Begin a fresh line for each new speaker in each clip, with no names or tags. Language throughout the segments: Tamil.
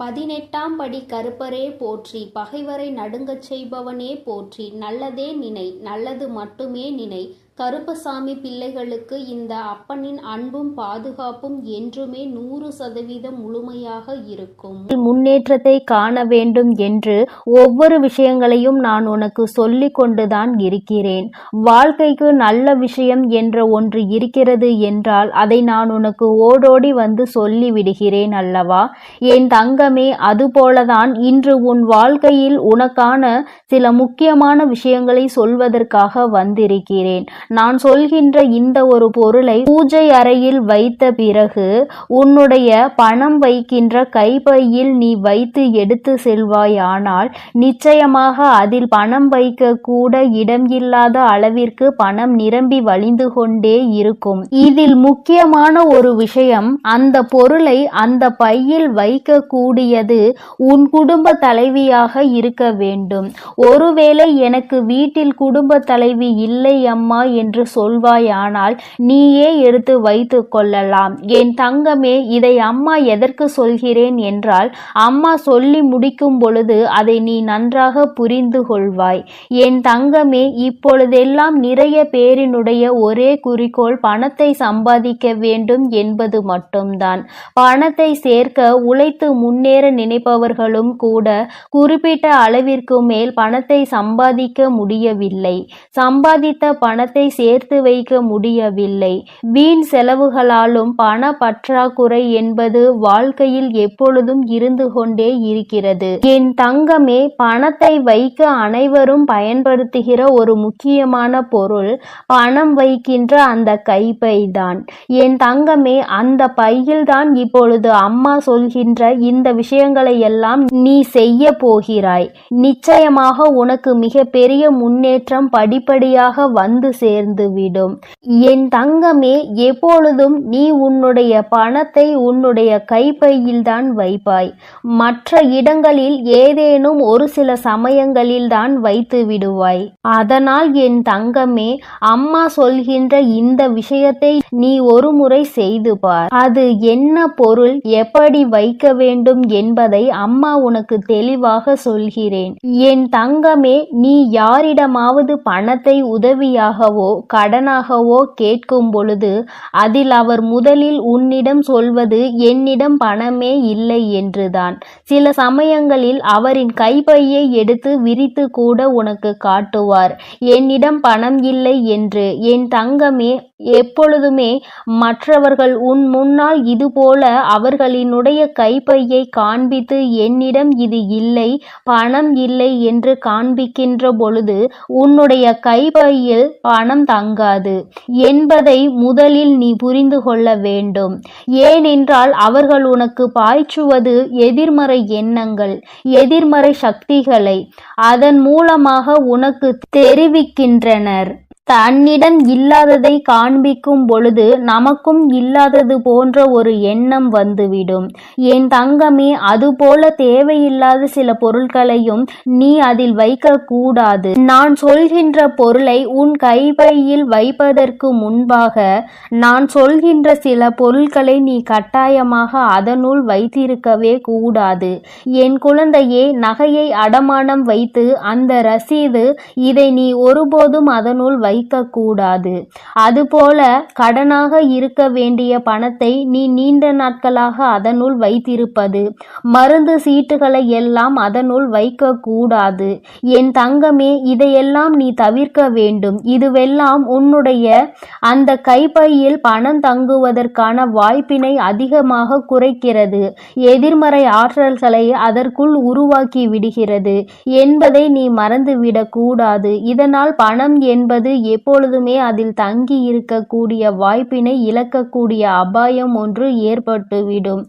18ஆம் படி கருப்பரே போற்றி, பகைவரை நடுங்கச் செய்பவனே போற்றி, நல்லதே நினை, நல்லது மட்டுமே நினை. கருப்பசாமி பிள்ளைகளுக்கு இந்த அப்பனின் அன்பும் பாதுகாப்பும் என்றுமே 100% முழுமையாக இருக்கும்.
முன்னேற்றத்தை காண வேண்டும் என்று ஒவ்வொரு விஷயங்களையும் நான் உனக்கு சொல்லிக் கொண்டுதான் இருக்கிறேன். வாழ்க்கைக்கு நல்ல விஷயம் என்ற ஒன்று இருக்கிறது என்றால் அதை நான் உனக்கு ஓடோடி வந்து சொல்லி விடுகிறேன் அல்லவா என் தங்கமே. அதுபோலதான் இன்று உன் வாழ்க்கையில் உனக்கான சில முக்கியமான விஷயங்களை சொல்வதற்காக வந்திருக்கிறேன். நான் சொல்கின்ற இந்த ஒரு பொருளை பூஜை அறையில் வைத்த பிறகு உன்னுடைய பணம் வைக்கின்ற கைப்பையில் நீ வைத்து எடுத்து செல்வாயானால் நிச்சயமாக அதில் பணம் வைக்க கூட இடம் இல்லாத அளவிற்கு பணம் நிரம்பி வழிந்து கொண்டே இருக்கும். இதில் முக்கியமான ஒரு விஷயம், அந்த பொருளை அந்த பையில் வைக்க கூடியது உன் குடும்ப தலைவியாக இருக்க வேண்டும். ஒருவேளை எனக்கு வீட்டில் குடும்ப தலைவி இல்லை அம்மா என்று சொல்வாயானால் நீயே எடுத்து வைத்து கொள்ளலாம். என் தங்கமே, இதை அம்மா எதற்கு சொல்கிறேன் என்றால், அம்மா சொல்லி முடிக்கும் பொழுது அதை நீ நன்றாக புரிந்து கொள்வாய். என் தங்கமே, இப்பொழுதெல்லாம் நிறைய பேரினுடைய ஒரே குறிக்கோள் பணத்தை சம்பாதிக்க வேண்டும் என்பது மட்டும்தான். பணத்தை சேர்க்க உழைத்து முன்னேற நினைப்பவர்களும் கூட குறிப்பிட்ட அளவிற்கு மேல் பணத்தை சம்பாதிக்க முடியவில்லை. சம்பாதித்த பணத்தை சேர்த்து வைக்க முடியவில்லை. வீண் செலவுகளாலும் பண பற்றாக்குறை என்பது வாழ்க்கையில் எப்பொழுதும் இருந்து கொண்டே இருக்கிறது. என் தங்கமே, பணத்தை வைக்க அனைவரும் பயன்படுத்துகிற ஒரு முக்கியமான பொருள் பணம் வைக்கின்ற அந்த கைப்பை தான். என் தங்கமே, அந்த பையில்தான் இப்பொழுது அம்மா சொல்கின்ற இந்த விஷயங்களை எல்லாம் நீ செய்ய போகிறாய். நிச்சயமாக உனக்கு மிக பெரிய முன்னேற்றம் படிப்படியாக வந்து சேர்ந்து விடும். என் தங்கமே, எப்பொழுதும் நீ உன்னுடைய பணத்தை உன்னுடைய கைப்பையில் தான் வைப்பாய். மற்ற இடங்களில் ஏதேனும் ஒரு சில சமயங்களில் தான் வைத்து விடுவாய். அதனால் என் தங்கமே, அம்மா சொல்கின்ற இந்த விஷயத்தை நீ ஒரு முறை செய்து பார். அது என்ன பொருள், எப்படி வைக்க வேண்டும் என்பதை அம்மா உனக்கு தெளிவாக சொல்கிறேன். என் தங்கமே, நீ யாரிடமாவது பணத்தை உதவியாகவோ கடனாகவோ கேட்கும் பொழுது அதில் அவர் முதலில் உன்னிடம் சொல்வது என்னிடம் பணமே இல்லை என்றுதான். சில சமயங்களில் அவரின் கைப்பையை எடுத்து விரித்து கூட உனக்கு காட்டுவார், என்னிடம் பணம் இல்லை என்று. என் தங்கமே, எப்பொழுதுமே மற்றவர்கள் உன் முன்னால் இதுபோல அவர்களினுடைய கைப்பையை காண்பித்து என்னிடம் இது இல்லை, பணம் இல்லை என்று காண்பிக்கின்ற பொழுது உன்னுடைய கைப்பையில் பணம் தங்காது என்பதை முதலில் நீ புரிந்து கொள்ள வேண்டும். ஏனென்றால் அவர்கள் உனக்கு பாய்ச்சுவது எதிர்மறை எண்ணங்கள், எதிர்மறை சக்திகளை அதன் மூலமாக உனக்கு தெரிவிக்கின்றனர். தன்னிடம் இல்லாததை காண்பிக்கும் பொழுது நமக்கும் இல்லாதது போன்ற ஒரு எண்ணம் வந்துவிடும். என் தங்கமே, அதுபோல தேவையில்லாத சில பொருட்களையும் நீ அதில் வைக்க கூடாது. நான் சொல்கின்ற பொருளை உன் கைப்பையில் வைப்பதற்கு முன்பாக நான் சொல்கின்ற சில பொருட்களை நீ கட்டாயமாக அதனுள் வைத்திருக்கவே கூடாது. என் குழந்தையே, நகையை அடமானம் வைத்து அந்த ரசீது, இதை நீ ஒருபோதும் அதனுள் வைக்கக்கூடாது. அதுபோல கடனாக இருக்க வேண்டிய பணத்தை நீ நீண்ட நாட்களாக அதனுள் வைத்திருப்பது, மருந்து சீட்டுகளை எல்லாம் அதனுள் வைக்க கூடாது. என் தங்கமே, இதையெல்லாம் நீ தவிர்க்க வேண்டும். இதுவெல்லாம் உன்னுடைய அந்த கைப்பையில் பணம் தங்குவதற்கான வாய்ப்பினை அதிகமாக குறைக்கிறது, எதிர்மறை ஆற்றல்களை அதற்குள் உருவாக்கி விடுகிறது என்பதை நீ மறந்துவிடக் கூடாது. இதனால் பணம் என்பது எப்பொழுதுமே அதில் தங்கி இருக்கக்கூடிய வாய்ப்பினை இழக்கக்கூடிய அபாயம் ஒன்று ஏற்பட்டுவிடும்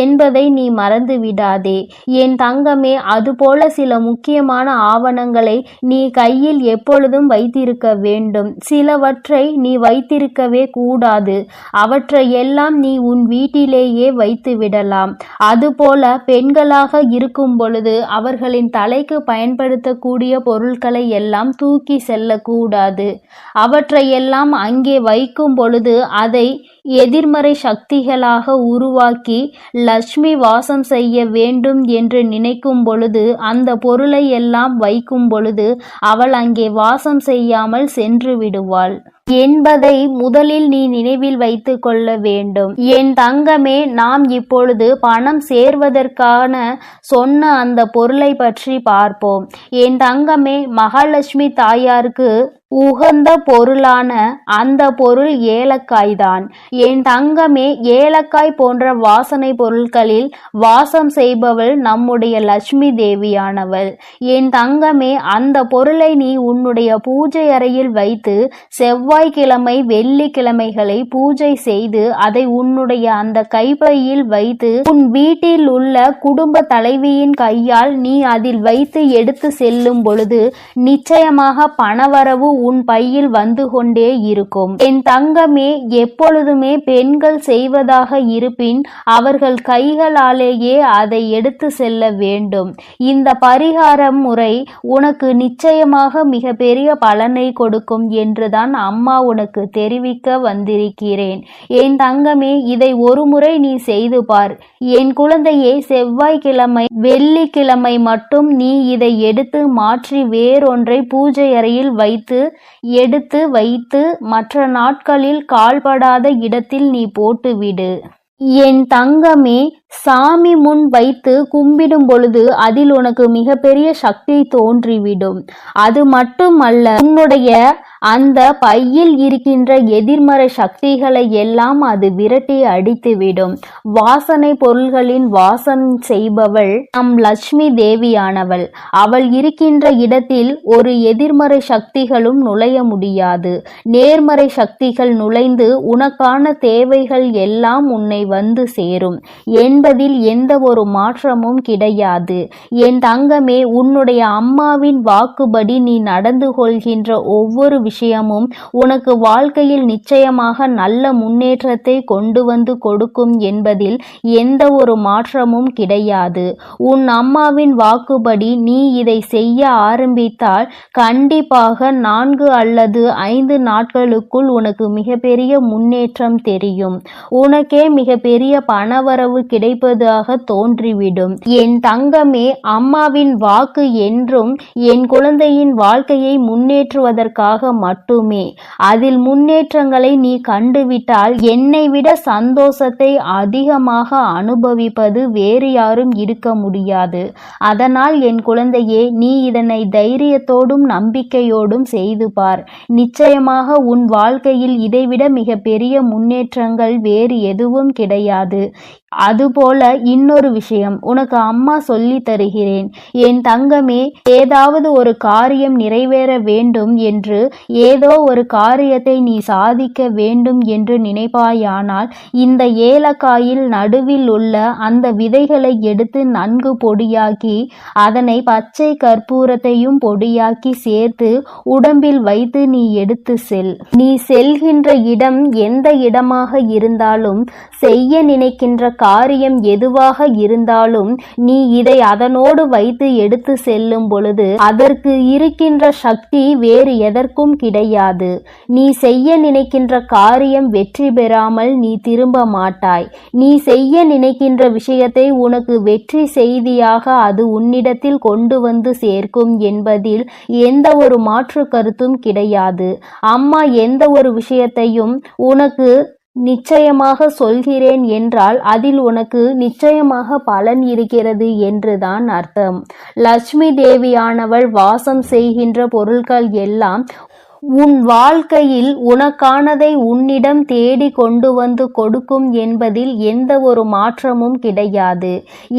என்பதை நீ மறந்து விடாதே. என் தங்கமே, அதுபோல சில முக்கியமான ஆவணங்களை நீ கையில் எப்பொழுதும் வைத்திருக்க வேண்டும். சிலவற்றை நீ வைத்திருக்கவே கூடாது. அவற்றை எல்லாம் நீ உன் வீட்டிலேயே வைத்து விடலாம். அதுபோல பெண்களாக இருக்கும் பொழுது அவர்களின் தலைக்கு பயன்படுத்தக்கூடிய பொருட்களை எல்லாம் தூக்கி செல்லக்கூடாது. அவற்றையெல்லாம் அங்கே வைக்கும் பொழுது அதை எதிர்மறை சக்திகளாக உருவாக்கி லட்சுமி வாசம் செய்ய வேண்டும் என்று நினைக்கும் பொழுது அந்த பொருளை எல்லாம் வைக்கும் பொழுது அவள் அங்கே வாசம் செய்யாமல் சென்று விடுவாள் என்பதை முதலில் நீ நினைவில் வைத்து கொள்ள வேண்டும். என் தங்கமே, நாம் இப்பொழுது பணம் சேர்வதற்கான சொன்ன அந்த பொருளை பற்றி பார்ப்போம். என் தங்கமே, மகாலட்சுமி தாயாருக்கு உகந்த பொருளான அந்த பொருள் ஏலக்காய் தான். என் தங்கமே, ஏலக்காய் போன்ற வாசனை பொருட்களில் வாசம் செய்பவள் நம்முடைய லட்சுமி தேவியானவள். என் தங்கமே, அந்த பொருளை நீ உன்னுடைய பூஜை அறையில் வைத்து செவ்வாய்க்கிழமை வெள்ளிக்கிழமைகளை பூஜை செய்து அதை உன்னுடைய அந்த கைப்பையில் வைத்து உன் வீட்டில் உள்ள குடும்ப தலைவியின் கையால் நீ அதில் வைத்து எடுத்து செல்லும் பொழுது நிச்சயமாக பணவரவு உன் பையில் வந்து கொண்டே இருக்கும். என் தங்கமே, எப்பொழுதுமே பெண்கள் செய்வதாக இருப்பின் அவர்கள் கைகளாலேயே அதை எடுத்து செல்ல வேண்டும். இந்த பரிகார முறை உனக்கு நிச்சயமாக மிக பெரிய பலனை கொடுக்கும் என்றுதான் அம்மா உனக்கு தெரிவிக்க வந்திருக்கிறேன். என் தங்கமே, இதை ஒரு முறை நீ செய்து பார். என் குழந்தையே, செவ்வாய்க்கிழமை வெள்ளிக்கிழமை மட்டும் நீ இதை எடுத்து மாற்றி வேறொன்றை பூஜை அறையில் எடுத்து வைத்து மற்ற நாட்களில் கால்படாத இடத்தில் நீ போட்டுவிடு. என் தங்கமே, சாமி முன் வைத்து கும்பிடும் பொழுது அதில் உனக்கு மிகப்பெரிய சக்தி தோன்றிவிடும். அது மட்டுமல்ல, உன்னுடைய அந்த பையில் இருக்கின்ற எதிர்மறை சக்திகளை எல்லாம் அது விரட்டி அடித்துவிடும். வாசனை பொருள்களின் வாசம் செய்பவள் நம் லட்சுமி தேவியானவள். அவள் இருக்கின்ற இடத்தில் ஒரு எதிர்மறை சக்திகளும் நுழைய முடியாது. நேர்மறை சக்திகள் நுழைந்து உனக்கான தேவைகள் எல்லாம் உன்னை வந்து சேரும் என்பதில் எந்த ஒரு மாற்றமும் கிடையாது. என் தங்கமே, உன்னுடைய அம்மாவின் வாக்குப்படி நீ நடந்து கொள்கின்ற ஒவ்வொரு விஷயமும் உனக்கு வாழ்க்கையில் நிச்சயமாக நல்ல முன்னேற்றத்தை கொண்டு வந்து கொடுக்கும் என்பதில் எந்த ஒரு மாற்றமும் கிடையாது. உன் அம்மாவின் வாக்குப்படி நீ இதை செய்ய ஆரம்பித்தால் கண்டிப்பாக 4 அல்லது 5 நாட்களுக்குள் உனக்கு மிகப்பெரிய முன்னேற்றம் தெரியும். உனக்கே மிகப்பெரிய பணவரவு கிடைப்பதாக தோன்றிவிடும். என் தங்கமே, அம்மாவின் வாக்கு என்றும் என் குழந்தையின் வாழ்க்கையை முன்னேற்றுவதற்காக மட்டுமே. அதில் முன்னேற்றங்களை நீ கண்டுவிட்டால் என்னை விட சந்தோஷத்தை அதிகமாக அனுபவிப்பது வேறு யாரும் இருக்க முடியாது. அதனால் என் குழந்தையே, நீ இதனை தைரியத்தோடும் நம்பிக்கையோடும் செய்து பார். நிச்சயமாக உன் வாழ்க்கையில் இதைவிட மிக பெரிய முன்னேற்றங்கள் வேறு எதுவும் கிடையாது. அதுபோல இன்னொரு விஷயம் உனக்கு அம்மா சொல்லி தருகிறேன். என் தங்கமே, ஏதாவது ஒரு காரியம் நிறைவேற வேண்டும் என்று, ஏதோ ஒரு காரியத்தை நீ சாதிக்க வேண்டும் என்று நினைப்பாயானால் இந்த ஏலக்காயில் நடுவில் உள்ள அந்த விதைகளை எடுத்து நன்கு பொடியாக்கி அதனை பச்சை கற்பூரத்தையும் பொடியாக்கி சேர்த்து உடம்பில் வைத்து நீ எடுத்து செல். நீ செல்கின்ற இடம் எந்த இடமாக இருந்தாலும், செய்ய நினைக்கின்ற காரியம் எதுவாக இருந்தாலும், நீ இதை அதனோடு வைத்து எடுத்து செல்லும் பொழுது அதற்கு இருக்கின்ற சக்தி வேறு எதற்கும் கிடையாது. நீ செய்ய நினைக்கின்ற காரியம் வெற்றி பெறாமல் நீ திரும்ப மாட்டாய். நீ செய்ய நினைக்கின்ற விஷயத்தை உனக்கு வெற்றி செய்தியாக அது உன்னிடத்தில் கொண்டு வந்து சேர்க்கும் என்பதில் எந்த ஒரு மாற்று கருத்தும் கிடையாது. அம்மா எந்த ஒரு விஷயத்தையும் உனக்கு நிச்சயமாக சொல்கிறேன் என்றால் அதில் உனக்கு நிச்சயமாக பலன் இருக்கிறது என்றுதான் அர்த்தம். லட்சுமி தேவியானவள் வாசம் செய்கின்ற பொருட்கள் எல்லாம் உன் வாழ்க்கையில் உனக்கானதை உன்னிடம் தேடி கொண்டு வந்து கொடுக்கும் என்பதில் எந்த ஒரு மாற்றமும் கிடையாது.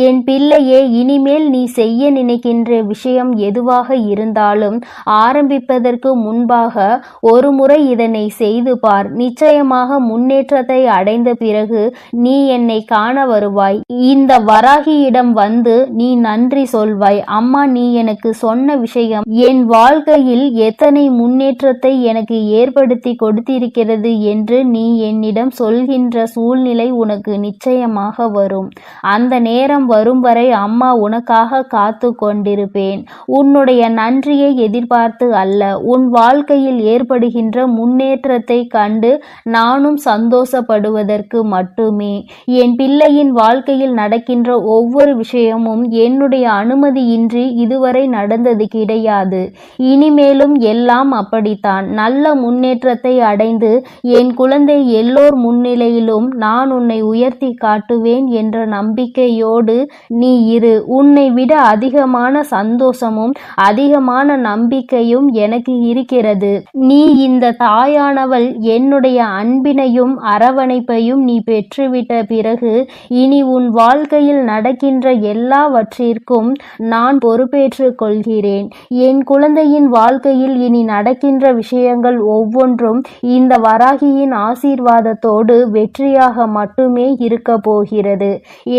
என் பிள்ளையே, இனிமேல் நீ செய்ய நினைக்கின்ற விஷயம் எதுவாக இருந்தாலும் ஆரம்பிப்பதற்கு முன்பாக ஒரு முறை இதனை செய்து பார். நிச்சயமாக முன்னேற்றத்தை அடைந்த பிறகு நீ என்னை காண வருவாய். இந்த வராகியிடம் வந்து நீ நன்றி சொல்வாய். அம்மா, நீ எனக்கு சொன்ன விஷயம் என் வாழ்க்கையில் எத்தனை முன்னேற்றத்தை சந்தோஷத்தை எனக்கு ஏற்படுத்தி கொடுத்திருக்கிறது என்று நீ என்னிடம் சொல்கின்ற சூழ்நிலை உனக்கு நிச்சயமாக வரும். அந்த நேரம் வரும் வரை அம்மா உனக்காக காத்து கொண்டிருப்பேன். உன்னுடைய நன்றியை எதிர்பார்த்து அல்ல, உன் வாழ்க்கையில் ஏற்படுகின்ற முன்னேற்றத்தை கண்டு நானும் சந்தோஷப்படுவதற்கு மட்டுமே. என் பிள்ளையின் வாழ்க்கையில் நடக்கின்ற ஒவ்வொரு விஷயமும் என்னுடைய அனுமதியின்றி இதுவரை நடந்தது கிடையாது. இனிமேலும் எல்லாம் அப்படித்தான். நல்ல முன்னேற்றத்தை அடைந்து என் குழந்தை எல்லோர் முன்னிலையிலும் நான் உன்னை உயர்த்தி காட்டுவேன் என்ற நம்பிக்கையோடு நீ இரு. உன்னை விட அதிகமான சந்தோஷமும் அதிகமான நம்பிக்கையும் எனக்கு இருக்கிறது. நீ இந்த தாயானவள் என்னுடைய அன்பினையும் அரவணைப்பையும் நீ பெற்றுவிட்ட பிறகு இனி உன் வாழ்க்கையில் நடக்கின்ற எல்லாவற்றிற்கும் நான் பொறுப்பேற்றுக் கொள்கிறேன். என் குழந்தையின் வாழ்க்கையில் இனி நடக்கின்ற விஷயங்கள் ஒவ்வொன்றும் இந்த வராகியின் ஆசீர்வாதத்தோடு வெற்றியாக மட்டுமே இருக்க போகிறது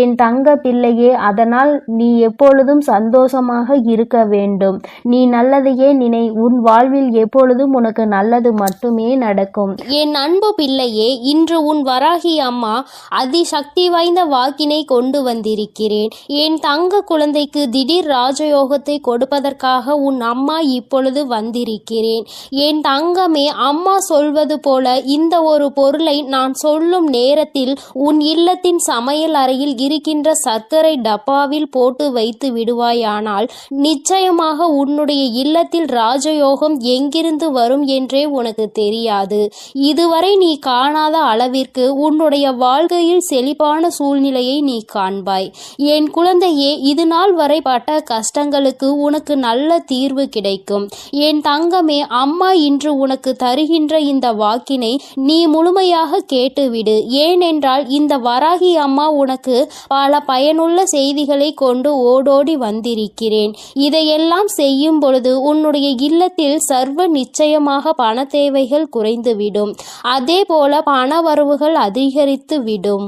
என் தங்க பிள்ளையே. அதனால் நீ எப்பொழுதும் சந்தோஷமாக இருக்க வேண்டும். நீ நல்லதையே நினை. உன் வாழ்வில் எப்பொழுதும் உனக்கு நல்லது மட்டுமே நடக்கும்.
என் அன்பு பிள்ளையே, இன்று உன் வராகி அம்மா அதிசக்தி வாய்ந்த வாக்கினை கொண்டு வந்திருக்கிறேன். என் தங்க குழந்தைக்கு திடீர் ராஜயோகத்தை கொடுப்பதற்காக உன் அம்மா இப்பொழுது வந்திருக்கிறேன். என் தங்கமே, அம்மா சொல்வது போல இந்த ஒரு பொருளை நான் சொல்லும் நேரத்தில் உன் இல்லத்தின் சமையல் அறையில் இருக்கின்ற சர்க்கரை டப்பாவில் போட்டு வைத்து விடுவாயானால் நிச்சயமாக உன்னுடைய இல்லத்தில் ராஜயோகம் எங்கிருந்து வரும் என்றே உனக்கு தெரியாது. இதுவரை நீ காணாத அளவிற்கு உன்னுடைய வாழ்க்கையில் செழிப்பான சூழ்நிலையை நீ காண்பாய். என் குழந்தையே, இது நாள் வரை பட்ட கஷ்டங்களுக்கு உனக்கு நல்ல தீர்வு கிடைக்கும். என் தங்கமே, அம்மா இன்று உனக்கு தருகின்ற இந்த வாக்கினை நீ முழுமையாக கேட்டுவிடு. ஏனென்றால் இந்த வராகி அம்மா உனக்கு பல பயனுள்ள செய்திகளை கொண்டு ஓடோடி வந்திருக்கிறேன். இதையெல்லாம் செய்யும் பொழுது உன்னுடைய இல்லத்தில் சர்வ நிச்சயமாக பண தேவைகள் குறைந்துவிடும். அதே போல பண வரவுகள் அதிகரித்து விடும்.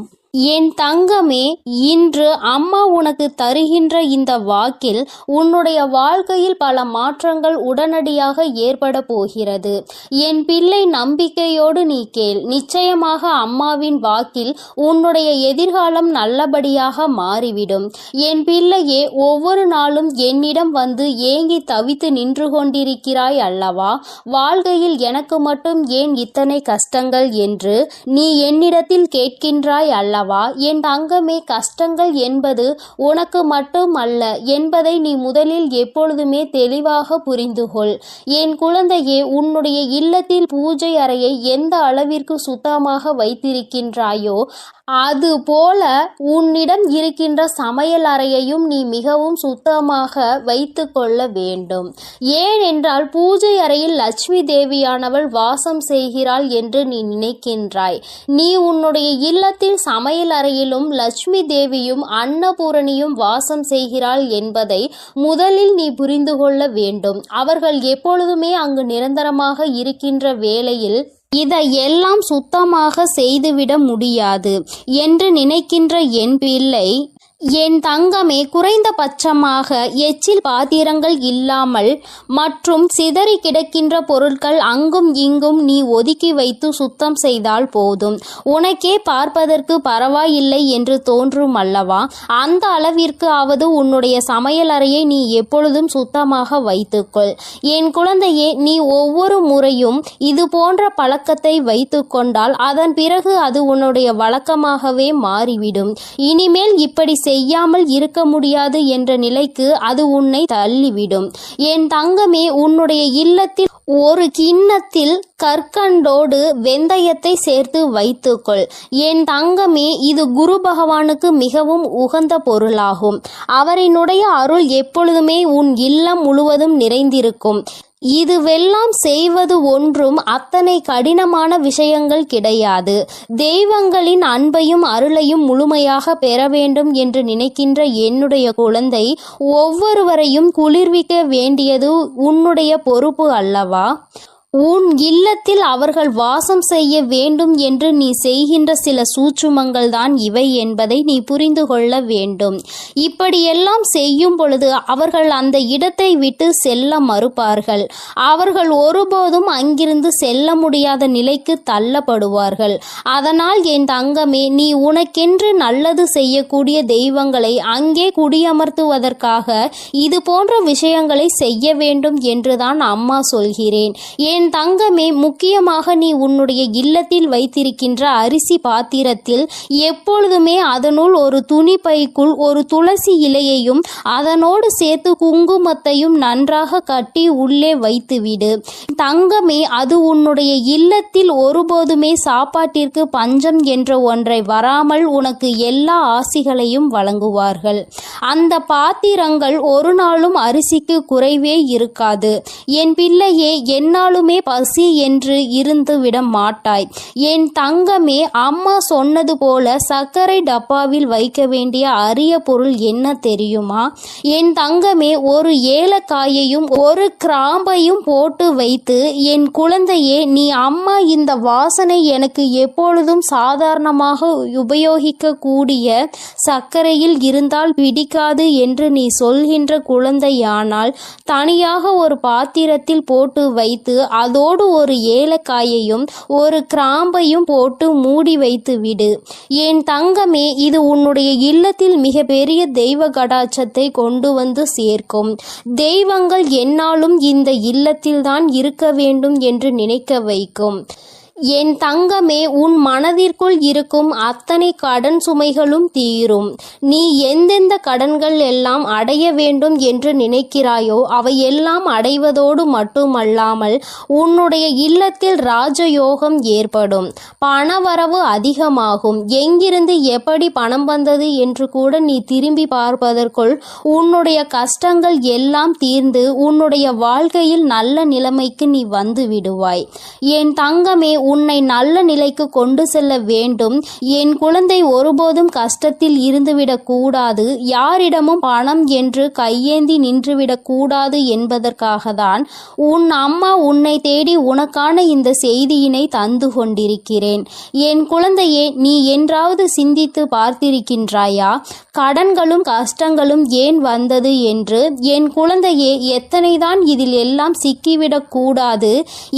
என் தங்கமே, இன்று அம்மா உனக்கு தருகின்ற இந்த வாக்கில் உன்னுடைய வாழ்க்கையில் பல மாற்றங்கள் உடனடியாக ஏற்பட போகிறது. என் பிள்ளை, நம்பிக்கையோடு நீ கேள். நிச்சயமாக அம்மாவின் வாக்கில் உன்னுடைய எதிர்காலம் நல்லபடியாக மாறிவிடும். என் பிள்ளையே, ஒவ்வொரு நாளும் என்னிடம் வந்து ஏங்கி தவித்து நின்று கொண்டிருக்கிறாய் அல்லவா? வாழ்க்கையில் எனக்கு மட்டும் ஏன் இத்தனை கஷ்டங்கள் என்று நீ என்னிடத்தில் கேட்கின்றாய் அல்லவா? என் தங்கமே, கஷ்டங்கள் என்பது உனக்கு மட்டும் அல்ல என்பதை நீ முதலில் எப்பொழுதுமே தெளிவாக புரிந்து கொள். என் குழந்தையே, உன்னுடைய இல்லத்தில் பூஜை அறையை எந்த அளவிற்கு சுத்தமாக வைத்திருக்கின்றாயோ அது போல உன்னிடம் இருக்கின்ற சமையல் அறையையும் நீ மிகவும் சுத்தமாக வைத்து கொள்ள வேண்டும். ஏனென்றால் பூஜை அறையில் லட்சுமி தேவியானவள் வாசம் செய்கிறாள் என்று நீ நினைக்கின்றாய். நீ உன்னுடைய இல்லத்தில் சமையல் அறையிலும் லட்சுமி தேவியும் அன்னபூரணியும் வாசம் செய்கிறாள் என்பதை முதலில் நீ புரிந்து கொள்ள வேண்டும். அவர்கள் எப்பொழுதுமே அங்கு நிரந்தரமாக இருக்கின்ற வேளையில் இதையெல்லாம் சுத்தமாக செய்துவிட முடியாது என்று நினைக்கின்ற என் பிள்ளை, என் தங்கமே, குறைந்தபட்சமாக எச்சில் பாத்திரங்கள் இல்லாமல் மற்றும் சிதறி கிடக்கின்ற பொருட்கள் அங்கும் இங்கும் நீ ஒதுக்கி வைத்து சுத்தம் செய்தால் போதும். உனக்கே பார்ப்பதற்கு பரவாயில்லை என்று தோன்றும் அல்லவா? அந்த அளவிற்கு ஆவது உன்னுடைய சமையல் அறையை நீ எப்பொழுதும் சுத்தமாக வைத்துக்கொள். என் குழந்தையே, நீ ஒவ்வொரு முறையும் இது போன்ற பழக்கத்தை வைத்து கொண்டால் அதன் பிறகு அது உன்னுடைய வழக்கமாகவே மாறிவிடும். இனிமேல் இப்படி செய்யாமல் இருக்க முடியாது என்ற நிலைக்கு அது உன்னை தள்ளிவிடும். என் தங்கமே, உன்னுடைய இல்லத்தில் ஒரு கிண்ணத்தில் கற்கண்டோடு வெந்தயத்தை சேர்த்து வைத்துக்கொள். என் தங்கமே, இது குரு பகவானுக்கு மிகவும் உகந்த பொருளாகும். அவரினுடைய அருள் எப்பொழுதுமே உன் இல்லம் முழுவதும் நிறைந்திருக்கும். இதுவெல்லாம் செய்வது ஒன்றும் அத்தனை கடினமான விஷயங்கள் கிடையாது. தெய்வங்களின் அன்பையும் அருளையும் முழுமையாக பெற வேண்டும் என்று நினைக்கின்ற என்னுடைய குழந்தை, ஒவ்வொருவரையும் குளிர்விக்க வேண்டியது உன்னுடைய பொறுப்பு அல்லவா? உன் இல்லத்தில் அவர்கள் வாசம் செய்ய வேண்டும் என்று நீ செய்கின்ற சில சூட்சுமங்கள் தான் இவை என்பதை நீ புரிந்து கொள்ள வேண்டும். இப்படியெல்லாம் செய்யும் பொழுது அவர்கள் அந்த இடத்தை விட்டு செல்ல மறுப்பார்கள். அவர்கள் ஒருபோதும் அங்கிருந்து செல்ல முடியாத நிலைக்கு தள்ளப்படுவார்கள். அதனால் என் தங்கமே, நீ உனக்கென்று நல்லது செய்யக்கூடிய தெய்வங்களை அங்கே குடியமர்த்துவதற்காக இது போன்ற விஷயங்களை செய்ய வேண்டும் என்றுதான் அம்மா சொல்கிறேன். என் தங்கமே, முக்கியமாக நீ உன்னுடைய இல்லத்தில் வைத்திருக்கின்ற அரிசி பாத்திரத்தில் எப்பொழுதுமே அதனுள் ஒரு துணி பைக்குள் ஒரு துளசி இலையையும் அதனோடு சேர்த்து குங்குமத்தையும் நன்றாக கட்டி உள்ளே வைத்துவிடு. தங்கமே, அது உன்னுடைய இல்லத்தில் ஒருபோதுமே சாப்பாட்டிற்கு பஞ்சம் என்ற ஒன்றை வராமல் உனக்கு எல்லா ஆசிகளையும் வழங்குவார்கள். அந்த பாத்திரங்கள் ஒரு நாளும் அரிசிக்கு குறைவே இருக்காது. என் பிள்ளையே, என்னாலுமே பசி என்று இருந்து விட மாட்டாய். என் தங்கமே, அம்மா சொன்னது போல சர்க்கரை டப்பாவில் வைக்க வேண்டிய அரிய பொருள் என்ன தெரியுமா? என் தங்கமே, ஒரு ஏலக்காயையும் ஒரு கிராம்பையும் போட்டு வைத்து, என் குழந்தையே, நீ அம்மா இந்த வாசனை எனக்கு எப்பொழுதும் சாதாரணமாக உபயோகிக்க கூடிய சர்க்கரையில் இருந்தால் பிடிக்காது என்று நீ சொல்கின்ற குழந்தையானால் தனியாக ஒரு பாத்திரத்தில் போட்டு வைத்து அதோடு ஒரு ஏலக்காயையும் ஒரு கிராம்பையும் போட்டு மூடி வைத்து விடு. என் தங்கமே, இது உன்னுடைய இல்லத்தில் மிக பெரிய தெய்வ கடாட்சத்தை கொண்டு வந்து சேர்க்கும். தெய்வங்கள் என்னாலும் இந்த இல்லத்தில்தான் இருக்க வேண்டும் என்று நினைக்க வைக்கும். என் தங்கமே, உன் மனதிற்குள் இருக்கும் அத்தனை கடன் சுமைகளும் தீரும். நீ எந்தெந்த கடன்கள் எல்லாம் அடைய வேண்டும் என்று நினைக்கிறாயோ அவையெல்லாம் அடைவதோடு மட்டுமல்லாமல் உன்னுடைய இல்லத்தில் ராஜயோகம் ஏற்படும். பணவரவு அதிகமாகும். எங்கிருந்து எப்படி பணம் வந்தது என்று கூட நீ திரும்பி பார்ப்பதற்குள் உன்னுடைய கஷ்டங்கள் எல்லாம் தீர்ந்து உன்னுடைய வாழ்க்கையில் நல்ல நிலைமைக்கு நீ வந்து விடுவாய். என் தங்கமே, உன்னை நல்ல நிலைக்கு கொண்டு செல்ல வேண்டும். என் குழந்தை ஒருபோதும் கஷ்டத்தில் இருந்துவிடக் கூடாது. யாரிடமும் பணம் என்று கையேந்தி நின்றுவிடக் கூடாது என்பதற்காக தான் உன் அம்மா உன்னை தேடி உனக்கான இந்த செய்தியினை தந்து கொண்டிருக்கிறேன். என் குழந்தையே, நீ என்றாவது சிந்தித்து பார்த்திருக்கின்றாயா? கடன்களும் கஷ்டங்களும் ஏன் வந்தது என்று? என் குழந்தையே, எத்தனைதான் இதில் எல்லாம் சிக்கிவிடக் கூடாது.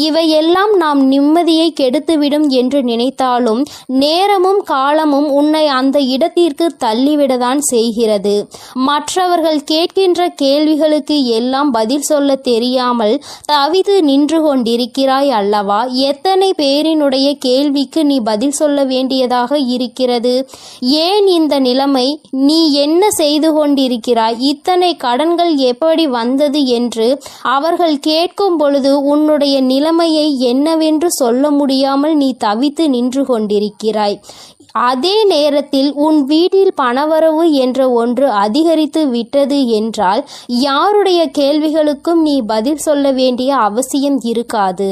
இவையெல்லாம் நாம் நிம்மதியை கெடுத்துவிடும் என்று நினைத்தாலும் நேரமும் காலமும் உன்னை அந்த இடத்திற்கு தள்ளிவிடதான் செய்கிறது. மற்றவர்கள் கேட்கின்ற கேள்விகளுக்கு எல்லாம் பதில் சொல்ல தெரியாமல் தவித்து நின்று கொண்டிருக்கிறாய் அல்லவா? எத்தனை பேரினுடைய கேள்விக்கு நீ பதில் சொல்ல வேண்டியதாக இருக்கிறது? ஏன் இந்த நிலைமை? நீ என்ன செய்து கொண்டிருக்கிறாய்? இத்தனை கடன்கள் எப்படி வந்தது என்று அவர்கள் கேட்கும் பொழுது உன்னுடைய நிலைமையை என்னவென்று சொல்ல முடியாமல் நீ தவித்து நின்று கொண்டிருக்கிறாய். அதே நேரத்தில் உன் வீட்டில் பணவரவு என்ற ஒன்று அதிகரித்து விட்டது என்றால் யாருடைய கேள்விகளுக்கும் நீ பதில் சொல்ல வேண்டிய அவசியம் இருக்காது.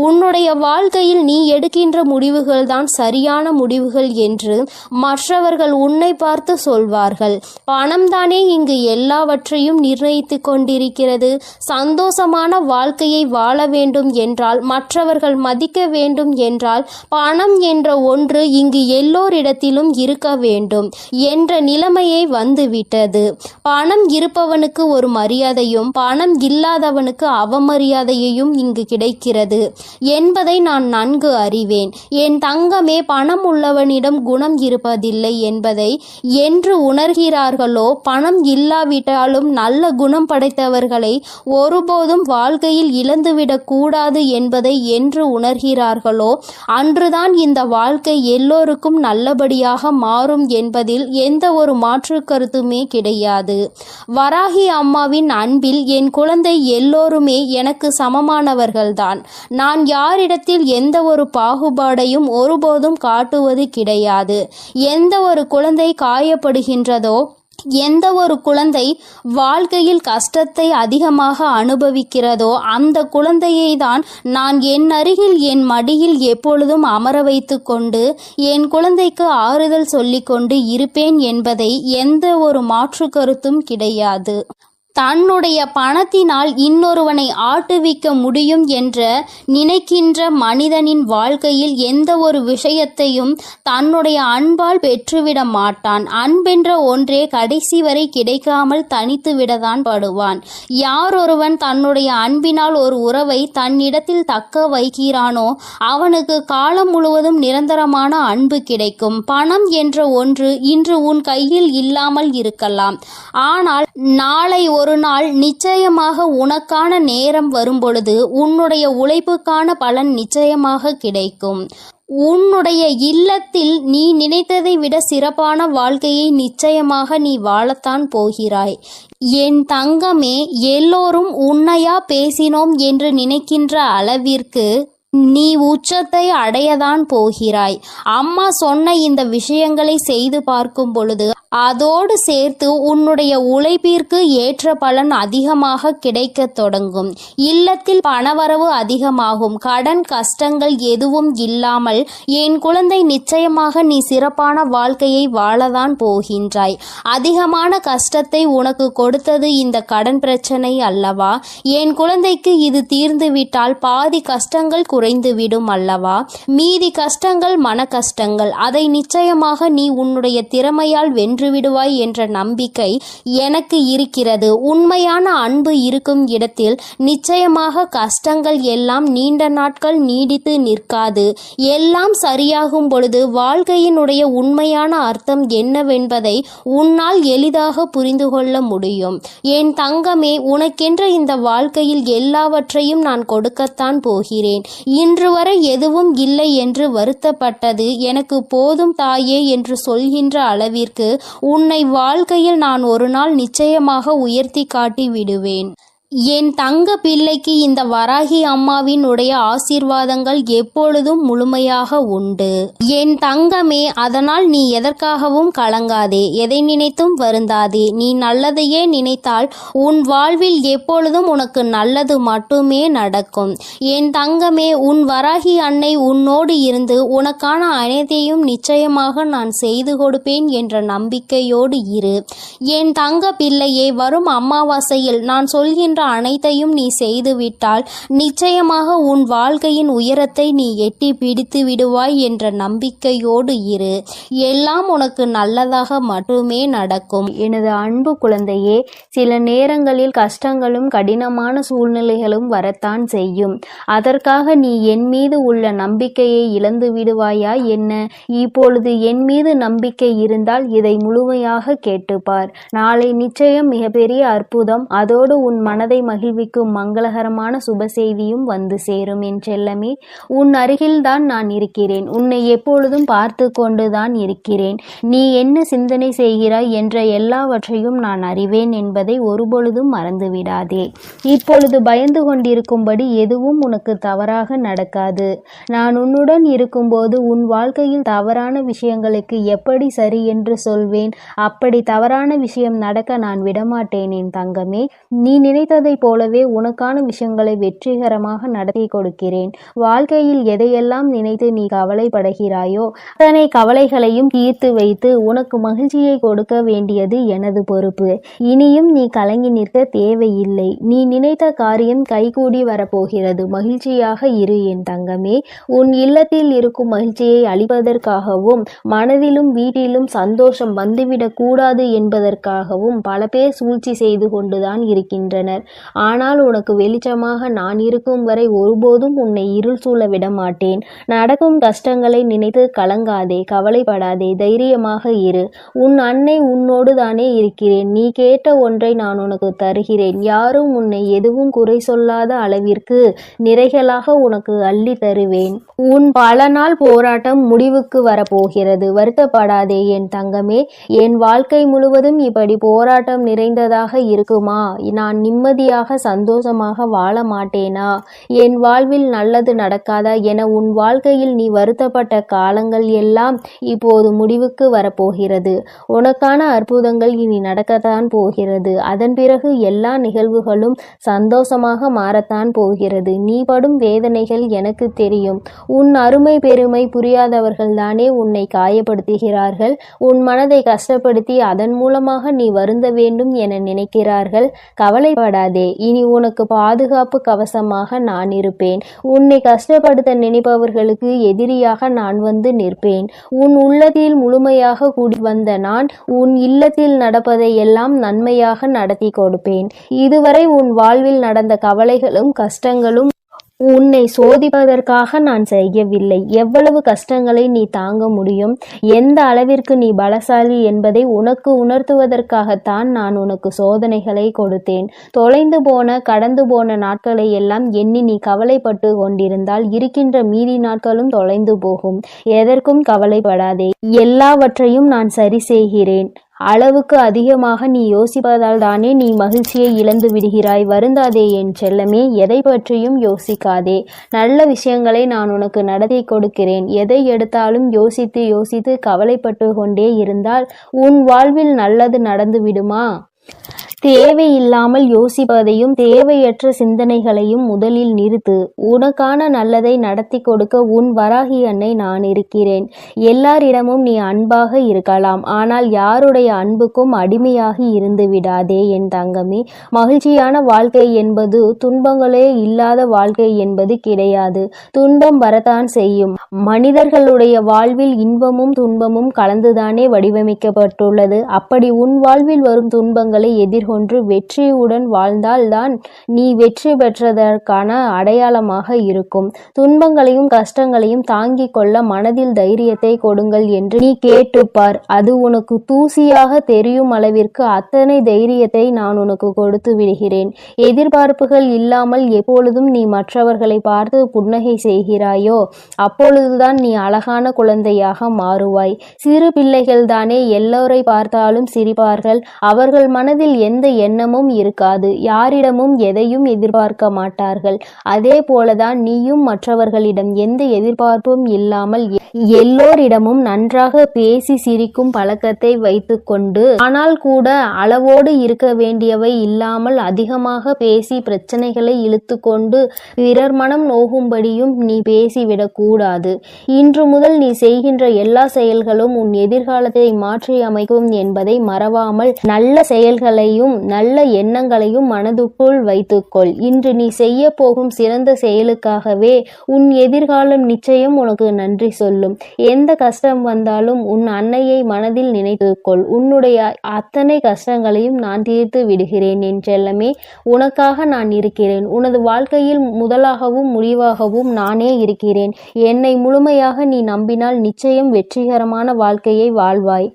உன்னுடைய வாழ்க்கையில் நீ எடுக்கின்ற முடிவுகள் தான் சரியான முடிவுகள் என்று மற்றவர்கள் உன்னை பார்த்து சொல்வார்கள். பணம்தானே இங்கு எல்லாவற்றையும் நிர்ணயித்து கொண்டிருக்கிறது. சந்தோஷமான வாழ்க்கையை வாழ வேண்டும் என்றால், மற்றவர்கள் மதிக்க வேண்டும் என்றால், பணம் என்ற ஒன்று இங்கு இடத்திலும் இருக்க வேண்டும் என்ற நிலைமையை வந்துவிட்டது. பணம் இருப்பவனுக்கு ஒரு மரியாதையும் பணம் இல்லாதவனுக்கு அவமரியாதையையும் இங்கு கிடைக்கிறது என்பதை நான் நன்கு அறிவேன். என் தங்கமே, பணம் உள்ளவனிடம் குணம் இருப்பதில்லை என்பதை என்று உணர்கிறார்களோ, பணம் இல்லாவிட்டாலும் நல்ல குணம் படைத்தவர்களை ஒருபோதும் வாழ்க்கையில் இழந்துவிடக் கூடாது என்பதை என்று உணர்கிறார்களோ அன்றுதான் இந்த வாழ்க்கை எல்லோருக்கும் நல்லபடியாக மாறும் என்பதில் எந்த ஒரு மாற்று கருத்துமே கிடையாது. வராகி அம்மாவின் அன்பில் என் குழந்தை எல்லோருமே எனக்கு சமமானவர்கள்தான். நான் யாரிடத்தில் எந்த ஒரு பாகுபாடையும் ஒருபோதும் காட்டுவது கிடையாது. எந்த ஒரு குழந்தை காயப்படுகின்றதோ, எந்த ஒரு குழந்தை வாழ்க்கையில் கஷ்டத்தை அதிகமாக அனுபவிக்கிறதோ அந்த குழந்தையை தான் நான் என் அருகில் என் மடியில் எப்பொழுதும் அமர வைத்து கொண்டு என் குழந்தைக்கு ஆறுதல் சொல்லிக்கொண்டு இருப்பேன் என்பதை எந்த ஒரு மாற்று கருத்தும் கிடையாது. தன்னுடைய பணத்தினால் இன்னொருவனை ஆட்டுவிக்க முடியும் என்ற நினைக்கின்ற மனிதனின் வாழ்க்கையில் எந்த ஒரு விஷயத்தையும் தன்னுடைய அன்பால் பெற்றுவிட மாட்டான். அன்பென்ற ஒன்றே கடைசி வரை கிடைக்காமல் தனித்து விடத்தான் படுவான். யாரொருவன் தன்னுடைய அன்பினால் ஒரு உறவை தன்னிடத்தில் தக்க வைக்கிறானோ அவனுக்கு காலம் முழுவதும் நிரந்தரமான அன்பு கிடைக்கும். பணம் என்ற ஒன்று இன்று உன் கையில் இல்லாமல் இருக்கலாம், ஆனால் நாளை ஒரு நாள் நிச்சயமாக உனக்கான நேரம் வரும்பொழுது உன்னுடைய உழைப்புக்கான பலன் நிச்சயமாக கிடைக்கும். உன்னுடைய இல்லத்தில் நீ நினைத்ததை விட சிறப்பான வாழ்க்கையை நிச்சயமாக நீ வாழத்தான் போகிறாய். என் தங்கமே, எல்லோரும் உன்னையா பேசினோம் என்று நினைக்கின்ற அளவிற்கு நீ உச்சத்தை அடையதான் போகிறாய். அம்மா சொன்ன இந்த விஷயங்களை செய்து பார்க்கும் பொழுது அதோடு சேர்த்து உன்னுடைய உழைப்பிற்கு ஏற்ற பலன் அதிகமாக கிடைக்க தொடங்கும். இல்லத்தில் பணவரவு அதிகமாகும். கடன் கஷ்டங்கள் எதுவும் இல்லாமல் என் குழந்தை நிச்சயமாக நீ சிறப்பான வாழ்க்கையை வாழதான் போகின்றாய். அதிகமான கஷ்டத்தை உனக்கு கொடுத்தது இந்த கடன் பிரச்சனை அல்லவா? என் குழந்தைக்கு இது தீர்ந்துவிட்டால் பாதி கஷ்டங்கள் குறைந்துவிடும் அல்லவா? மீதி கஷ்டங்கள் மன கஷ்டங்கள். அதை நிச்சயமாக நீ உன்னுடைய திறமையால் வென்றுவிடுவாய் என்ற நம்பிக்கை எனக்கு இருக்கிறது. உண்மையான அன்பு இருக்கும் இடத்தில் நிச்சயமாக கஷ்டங்கள் எல்லாம் நீண்ட நாட்கள் நீடித்து நிற்காது. எல்லாம் சரியாகும் பொழுது வாழ்க்கையினுடைய உண்மையான அர்த்தம் என்னவென்பதை உன்னால் எளிதாக புரிந்து கொள்ள முடியும். என் தங்கமே, உனக்கென்ற இந்த வாழ்க்கையில் எல்லாவற்றையும் நான் கொடுக்கத்தான் போகிறேன். இன்று வரை எதுவும் இல்லை என்று வருத்தப்பட்டது எனக்கு போதும் தாயே என்று சொல்கின்ற அளவிற்கு உன்னை வாழ்க்கையில் நான் ஒரு நாள் நிச்சயமாக உயர்த்தி காட்டி விடுவேன். என் தங்க பிள்ளைக்கு இந்த வராகி அம்மாவின் உடைய ஆசீர்வாதங்கள் எப்பொழுதும் முழுமையாக உண்டு. என் தங்கமே, அதனால் நீ எதற்காகவும் கலங்காதே, எதை நினைத்தும் வருந்தாதே. நீ நல்லதையே நினைத்தால் உன் வாழ்வில் எப்பொழுதும் உனக்கு நல்லது மட்டுமே நடக்கும். என் தங்கமே, உன் வராகி அன்னை உன்னோடு இருந்து உனக்கான அனைத்தையும் நிச்சயமாக நான் செய்து கொடுப்பேன் என்ற நம்பிக்கையோடு இரு. என் தங்க பிள்ளையே, வரும் அமாவாசையில் நான் சொல்கின்ற அனைத்தையும் நீ செய்துவிட்டால் நிச்சயமாக உன் வாழ்க்கையின் உயரத்தை நீ எட்டி பிடித்து விடுவாய் என்ற நம்பிக்கையோடு இரு. எல்லாம் உனக்கு நல்லதாக மட்டுமே நடக்கும்.
எனது அன்பு குழந்தையே, சில நேரங்களில் கஷ்டங்களும் கடினமான சூழ்நிலைகளும் வரத்தான் செய்யும். அதற்காக நீ என் மீது உள்ள நம்பிக்கையை இழந்து விடுவாயா என்ன? இப்பொழுது என் மீது நம்பிக்கை இருந்தால் இதை முழுமையாக கேட்டுப்பார். நாளை நிச்சயம் மிகப்பெரிய அற்புதம், அதோடு உன் மனதை மகிழ்விக்கும் மங்களகரமான சுப செய்தியும் வந்து சேரும். என் செல்லமே, உன் அருகில்தான் நான் இருக்கிறேன். உன்னை எப்பொழுதும் பார்த்து கொண்டுதான் இருக்கிறேன். நீ என்ன சிந்தனை செய்கிறாய் என்ற எல்லாவற்றையும் நான் அறிவேன் என்பதை ஒருபொழுதும் மறந்துவிடாதே. இப்பொழுது பயந்து கொண்டிருக்கும்படி எதுவும் உனக்கு தவறாக நடக்காது. நான் உன்னுடன் இருக்கும்போது உன் வாழ்க்கையில் தவறான விஷயங்களுக்கு எப்படி சரி என்று சொல்வேன்? அப்படி தவறான விஷயம் நடக்க நான் விடமாட்டேன். என் தங்கமே, நீ நினைத்ததை போலவே உனக்கான விஷயங்களை வெற்றிகரமாக நடத்தி கொடுக்கிறேன். வாழ்க்கையில் எதையெல்லாம் நினைத்து நீ கவலைப்படுகிறாயோ அத்தனை கவலைகளையும் தீர்த்து வைத்து உனக்கு மகிழ்ச்சியை கொடுக்க வேண்டியது எனது பொறுப்பு. இனியும் நீ கலங்கி நிற்க தேவையில்லை. நீ நினைத்த காரியம் கைகூடி வரப்போகிறது. மகிழ்ச்சியாக இரு என் தங்கமே. உன் இல்லத்தில் இருக்கும் மகிழ்ச்சியை அளிப்பதற்காகவும் மனதிலும் வீட்டிலும் சந்தோஷம் வந்துவிடக் கூடாது என்பதற்காகவும் பல பேர் சூழ்ச்சி செய்து கொண்டுதான் இருக்கின்றனர். ஆனால் உனக்கு வெளிச்சமாக நான் இருக்கும் வரை ஒருபோதும் உன்னை இருள் சூழ விட மாட்டேன். நடக்கும் கஷ்டங்களை நினைத்து கலங்காதே, கவலைப்படாதே, தைரியமாக இரு. உன் அன்னை உன்னோடு தானே இருக்கிறேன். நீ கேட்ட ஒன்றை நான் உனக்கு தருகிறேன். யாரும் உன்னை எதுவும் குறை சொல்லாத அளவிற்கு நிறைகளாக உனக்கு அள்ளி தருவேன். உன் பல நாள் போராட்டம் முடிவுக்கு வரப்போகிறது. வருத்தப்படாதே என் தங்கமே. என் வாழ்க்கை முழுவதும் இப்படி போராட்டம் நிறைந்ததாக இருக்குமா? நான் நிம்மதி நிம்மதியாக சந்தோஷமாக வாழ மாட்டேனா? என் வாழ்வில் நல்லது நடக்காதா என உன் வாழ்க்கையில் நீ வருத்தப்பட்ட காலங்கள் எல்லாம் இப்போது முடிவுக்கு வரப்போகிறது. உனக்கான அற்புதங்கள் இனி நடக்கத்தான் போகிறது. அதன் பிறகு எல்லா நிகழ்வுகளும் சந்தோஷமாக மாறத்தான் போகிறது. நீ படும் வேதனைகள் எனக்கு தெரியும். உன் அருமை பெருமை புரியாதவர்கள்தானே உன்னை காயப்படுத்துகிறார்கள். உன் மனதை கஷ்டப்படுத்தி அதன் மூலமாக நீ வருந்த வேண்டும் என நினைக்கிறார்கள். கவலைப்படாதே, இனி உனக்கு பாதுகாப்பு கவசமாக நான் இருப்பேன். உன்னை கஷ்டப்படுத்த நினைப்பவர்களுக்கு எதிரியாக நான் வந்து நிற்பேன். உன் உள்ளத்தில் முழுமையாக கூடி வந்த நான் உன் இல்லத்தில் நடப்பதை எல்லாம் நன்மையாக நடத்தி கொடுப்பேன். இதுவரை உன் வாழ்வில் நடந்த கவலைகளும் கஷ்டங்களும் உன்னை சோதிப்பதற்காக நான் செய்யவில்லை. எவ்வளவு கஷ்டங்களை நீ தாங்க முடியும், எந்த அளவிற்கு நீ பலசாலி என்பதை உனக்கு உணர்த்துவதற்காகத்தான் நான் உனக்கு சோதனைகளை கொடுத்தேன். தொலைந்து போன கடந்து போன நாட்களை எல்லாம் எண்ணி நீ கவலைப்பட்டு கொண்டிருந்தால் இருக்கின்ற மீதி நாட்களும் தொலைந்து போகும். எதற்கும் கவலைப்படாதே, எல்லாவற்றையும் நான் சரி செய்கிறேன். அளவுக்கு அதிகமாக நீ யோசிப்பதால் தானே நீ மகிழ்ச்சியை இழந்து விடுகிறாய். வருந்தாதே என் செல்லமே, எதை பற்றியும் யோசிக்காதே. நல்ல விஷயங்களை நான் உனக்கு நடத்தி கொடுக்கிறேன். எதை எடுத்தாலும் யோசித்து யோசித்து கவலைப்பட்டு கொண்டே இருந்தால் உன் வாழ்வில் நல்லது நடந்து விடுமா? தேவையில்லாமல் யோசிப்பதையும் தேவையற்ற சிந்தனைகளையும் முதலில் நிறுத்து. உனக்கான நல்லதை நடத்தி கொடுக்க உன் வராகி அன்னை நான் இருக்கிறேன். எல்லாரிடமும் நீ அன்பாக இருக்கலாம், ஆனால் யாருடைய அன்புக்கும் அடிமையாகி இருந்து விடாதே என் தங்கமே. மகிழ்ச்சியான வாழ்க்கை என்பது துன்பங்களே இல்லாத வாழ்க்கை என்பது கிடையாது. துன்பம் வரத்தான் செய்யும். மனிதர்களுடைய வாழ்வில் இன்பமும் துன்பமும் கலந்துதானே வடிவமைக்கப்பட்டுள்ளது. அப்படி உன் வாழ்வில் வரும் துன்பங்களை எதிர்கொண்டு வெற்றியுடன் வாழ்ந்தால்தான் நீ வெற்றி பெற்றதற்கான அடையாளமாக இருக்கும். துன்பங்களையும் கஷ்டங்களையும் தாங்கிக் கொள்ள மனதில் தைரியத்தை கொடுங்கள் என்று நீ கேட்டுப்பார். அது உனக்கு தூசியாக தெரியும் அளவிற்கு அத்தனை தைரியத்தை நான் உனக்கு கொடுத்து விடுகிறேன். எதிர்பார்ப்புகள் இல்லாமல் எப்பொழுதும் நீ மற்றவர்களை பார்த்து புன்னகை செய்கிறாயோ அப்பொழுதுதான் நீ அழகான குழந்தையாக மாறுவாய். சிறு பிள்ளைகள் தானே எல்லோரை பார்த்தாலும் சிரிப்பார்கள். அவர்கள் மனதில் எந்த எண்ணமும் இருக்காது. யாரிடமும் எதையும் எதிர்பார்க்க மாட்டார்கள். அதே போலதான் நீயும் மற்றவர்களிடம் எந்த எதிர்பார்ப்பும் இல்லாமல் எல்லோரிடமும் நன்றாக பேசி சிரிக்கும் பழக்கத்தை வைத்துக்கொண்டு, ஆனால் கூட அளவோடு இருக்க வேண்டியவை இல்லாமல் அதிகமாக பேசி பிரச்சனைகளை இழுத்து கொண்டு பிறர் மனம் நோகும்படியும் நீ பேசிவிடக் கூடாது. இன்று முதல் நீ செய்கின்ற எல்லா செயல்களும் உன் எதிர்காலத்தை மாற்றி அமைக்கும் என்பதை மறவாமல் நல்ல செயல்களையும் நல்ல எண்ணங்களையும் மனதுக்குள் வைத்துக்கொள். இன்று நீ செய்ய போகும் சிறந்த செயலுக்காகவே உன் எதிர்காலம் நிச்சயம் உனக்கு நன்றி சொல்லும். எந்த கஷ்டம் வந்தாலும் உன் அன்னையை மனதில் நினைத்துக்கொள். உன்னுடைய அத்தனை கஷ்டங்களையும் நான் தீர்த்து விடுகிறேன் என் செல்லமே. உனக்காக நான் இருக்கிறேன். உனது வாழ்க்கையில் முதலாகவும் முடிவாகவும் நானே இருக்கிறேன். என்னை முழுமையாக நீ நம்பினால் நிச்சயம் வெற்றிகரமான வாழ்க்கையை வாழ்வாய்.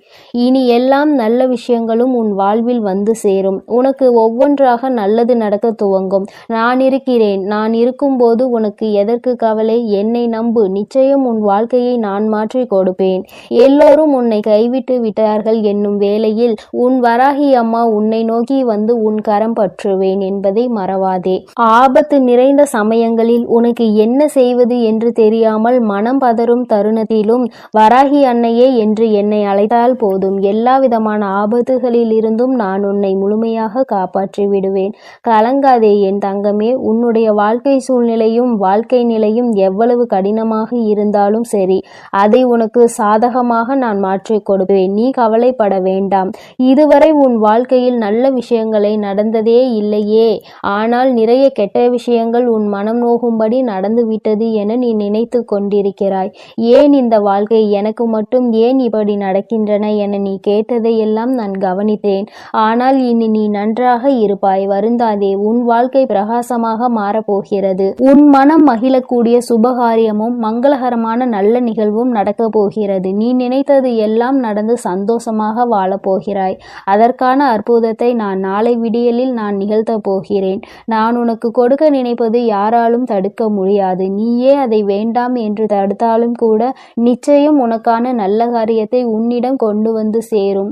இனி எல்லாம் நல்ல விஷயங்களும் உன் வாழ்வில் வந்து சேரும். உனக்கு ஒவ்வொன்றாக நல்லது நடக்க துவங்கும். நான் இருக்கிறேன். நான் இருக்கும்போது உனக்கு எதற்கு கவலை? என்னை நம்பு. நிச்சயம் உன் வாழ்க்கையை நான் மாற்றி கொடுப்பேன். எல்லோரும் உன்னை கைவிட்டு விட்டார்கள் என்னும் வேளையில் உன் வராகி அம்மா உன்னை நோக்கி வந்து உன் கரம் பற்றுவேன் என்பதை மறவாதே. ஆபத்து நிறைந்த சமயங்களில் உனக்கு என்ன செய்வது என்று தெரியாமல் மனம் பதறும் தருணத்திலும் வராகி அன்னையே என்று என்னை அழைத்தால் போதும். எல்லா விதமான ஆபத்துகளில் இருந்தும் நான் உன்னை முழுமையாக காப்பாற்றி விடுவேன். கலங்காதே என் தங்கமே. உன்னுடைய வாழ்க்கை சூழ்நிலையும் வாழ்க்கை நிலையும் எவ்வளவு கடினமாக இருந்தாலும் சரி, அதை உனக்கு சாதகமாக நான் மாற்றிக் கொடுப்பேன். நீ கவலைப்பட வேண்டாம். இதுவரை உன் வாழ்க்கையில் நல்ல விஷயங்களை நடந்ததே இல்லையே, ஆனால் நிறைய கெட்ட விஷயங்கள் உன் மனம் நோகும்படி நடந்துவிட்டது என நீ நினைத்து கொண்டிருக்கிறாய். ஏன் இந்த வாழ்க்கை எனக்கு மட்டும் ஏன் இப்படி நடக்கின்றன என நீ கேட்டதையெல்லாம் நான் கவனித்தேன். ஆனால் இனி நீ நன்றாக இருப்பாய். வருந்தாதே. உன் வாழ்க்கை பிரகாசமாக மாறப்போகிறது. உன் மனம் மகிழக்கூடிய சுபகாரியமும் மங்களகரமான நல்ல நிகழ்வும் நடக்கப் போகிறது. நீ நினைத்தது எல்லாம் நடந்து சந்தோஷமாக வாழப்போகிறாய். அதற்கான அற்புதத்தை நான் நாளை விடியலில் நான் நிகழ்த்தப் போகிறேன். நான் உனக்கு கொடுக்க நினைப்பது யாராலும் தடுக்க முடியாது. நீயே அதை வேண்டாம் என்று தடுத்தாலும் கூட நிச்சயம் உனக்கான நல்ல காரியத்தை உன்னிடம் கொண்டு வந்து சேரும்.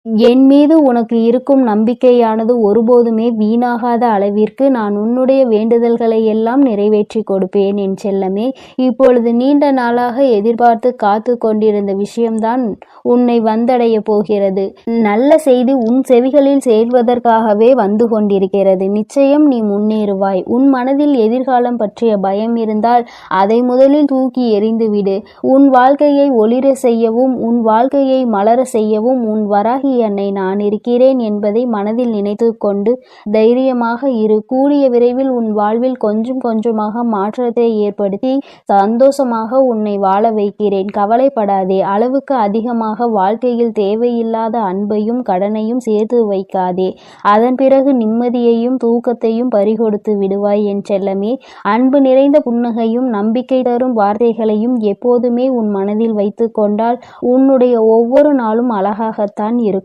என் மீது உனக்கு இருக்கும் நம்பிக்கையானது ஒருபோதுமே வீணாகாத அளவிற்கு நான் உன்னுடைய வேண்டுதல்களை எல்லாம் நிறைவேற்றி கொடுப்பேன் என் செல்லமே. இப்பொழுது நீண்ட நாளாக எதிர்பார்த்து காத்து கொண்டிருந்த விஷயம்தான் உன்னை வந்தடைய போகிறது. நல்ல செய்தி உன் செவிகளில் சேர்வதற்காகவே வந்து கொண்டிருக்கிறது. நிச்சயம் நீ முன்னேறுவாய். உன் மனதில் எதிர்காலம் பற்றிய பயம் இருந்தால் அதை முதலில் தூக்கி எறிந்துவிடு. உன் வாழ்க்கையை ஒளிர செய்யவும் உன் வாழ்க்கையை மலர செய்யவும் உன் வராகி அன்னை நான் இருக்கிறேன் என்பதை மனதில் நினைத்து கொண்டு தைரியமாக இரு. கூடிய விரைவில் உன் வாழ்வில் கொஞ்சம் கொஞ்சமாக மாற்றத்தை ஏற்படுத்தி சந்தோஷமாக உன்னை வாழ வைக்கிறேன். கவலைப்படாதே. அளவுக்கு அதிகமாக வாழ்க்கையில் தேவையில்லாத அன்பையும் கடனையும் சேர்த்து வைக்காதே. அதன் பிறகு நிம்மதியையும் தூக்கத்தையும் பறிகொடுத்து விடுவாய் என் செல்லமே. அன்பு நிறைந்த புன்னகையும் நம்பிக்கை தரும் வார்த்தைகளையும் எப்போதுமே உன் மனதில் வைத்து கொண்டால் உன்னுடைய ஒவ்வொரு நாளும் அழகாகத்தான் இருக்கும்.